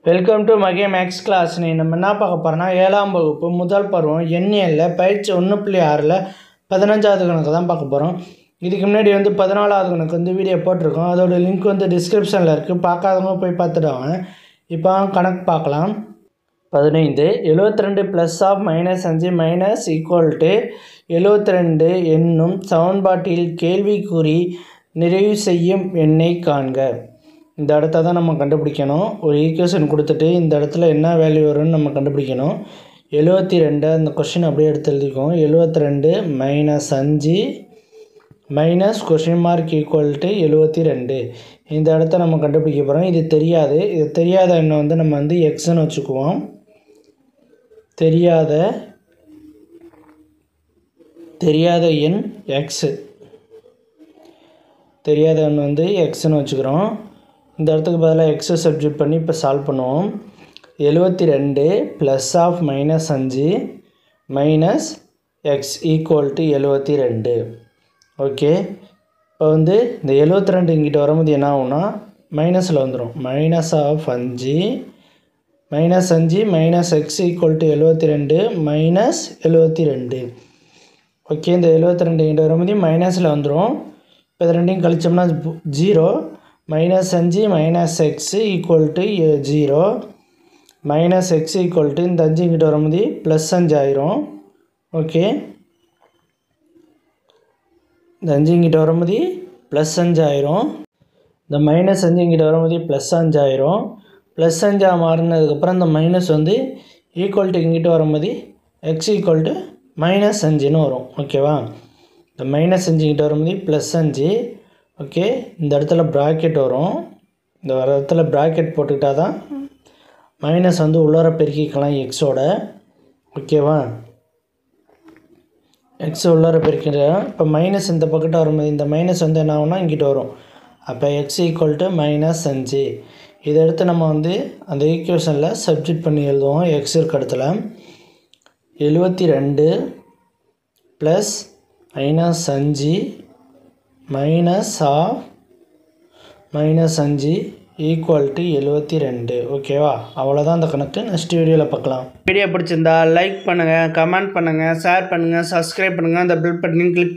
Welcome to மகே maths class. நம்ம என்ன பார்க்க போகிறோம்னா 7ஆம் வகுப்பு முதல் பருவம் எண்ணியலில் பயிற்சி 1.6ல் 15வது கணக்கு தான் பார்க்க போகிறோம். இதுக்கு முன்னாடி 14வது கணக்கு வீடியோ போட்டிருக்கோம். அதோட லிங்க் டிஸ்கிரிப்ஷனில் இருக்குது. பார்க்காதவங்க போய் பார்த்துடுவாங்க. இப்போ கணக்கு பார்க்கலாம். 15 72 plus of -5 minus equal to 72 என்னும் சமன்பாட்டில் கேள்விக்குறி நிறைவு செய்யும் எண்ணை காண்க. இந்த இடத்த தான் நம்ம கண்டுபிடிக்கணும். ஒரு ஈக்குவேஷன் கொடுத்துட்டு இந்த இடத்துல என்ன வேல்யூ வரும்னு நம்ம கண்டுபிடிக்கணும். 72 அந்த கொஷின் அப்படியே எடுத்து எழுதிக்கோம். 72 -5 minus question mark equal to 72. இந்த இடத்த நம்ம கண்டுபிடிக்க போகிறோம். இது தெரியாது. இது தெரியாத எண்ணை நம்ம எக்ஸ்ன்னு வச்சுக்குவோம். தெரியாத எண் எக்ஸ். தெரியாத எண் எக்ஸ்ன்னு வச்சுக்கிறோம். இந்த இடத்துக்கு பதிலாக எக்ஸை சப்ஜெக்ட் பண்ணி இப்போ சால்வ் பண்ணுவோம். 72 plus of -5 minus x equal to 72. Okay, இப்போ இந்த 72 இங்கிட்ட வரும்போது என்ன ஆகும்னா மைனஸில் வந்துடும். Minus of 5 minus x equal to 72 minus 72. Okay, இந்த 72 இங்கிட்ட வரும்போது மைனஸில் வந்துடும். இப்போ இது ரெண்டையும் கழிச்சோம்னா 0. -5 minus x equal to 0 minus x equal to இந்த 5 இங்கிட்ட வரும்போது +5 ஆயிரும். ஓகே, இந்த 5 இங்கிட்ட வரும்போது +5 ஆயிரும். இந்த -5 இங்கிட்ட வரும்போது +5 ஆயிரும். +5 மாறினதுக்கப்புறம் இந்த மைனஸ் ஈக்குவல் டு இங்கிட்ட வரும்போது எக்ஸ் ஈக்குவல் டு -5ன்னு வரும். ஓகேவா, இந்த -5 இங்கிட்ட வரும்போது +5. ஓகே, இந்த இடத்துல ப்ராக்கெட் வரும். இந்த இடத்துல ப்ராக்கெட் போட்டுக்கிட்டால் தான் மைனஸ் உள்ளார பெருக்கிக்கலாம் எக்ஸோட. ஓகேவா, எக்ஸ் உள்ளார பெருக்கிற இப்போ மைனஸ் இந்த பக்கத்தில் வரும்போது இந்த மைனஸ் என்ன ஆகும்னா இங்கிட்ட வரும். அப்போ எக்ஸ் ஈக்குவல் டு -5. இதை எடுத்து நம்ம அந்த ஈக்குவேஷனில் சப்ஜெக்ட் பண்ணி எழுதுவோம். எக்ஸ் இருக்க இடத்துல 72 plus -5 minus of -5 equal to 72. ஓகேவா, அவ்வளோதான் அந்த கணக்கு. நெக்ஸ்ட் வீடியோவில் பார்க்கலாம். வீடியோ பிடிச்சிருந்தா லைக் பண்ணுங்கள், கமெண்ட் பண்ணுங்கள், ஷேர் பண்ணுங்கள், சப்ஸ்கிரைப் பண்ணுங்கள். அந்த பெல் பட்டனையும் கிளிக்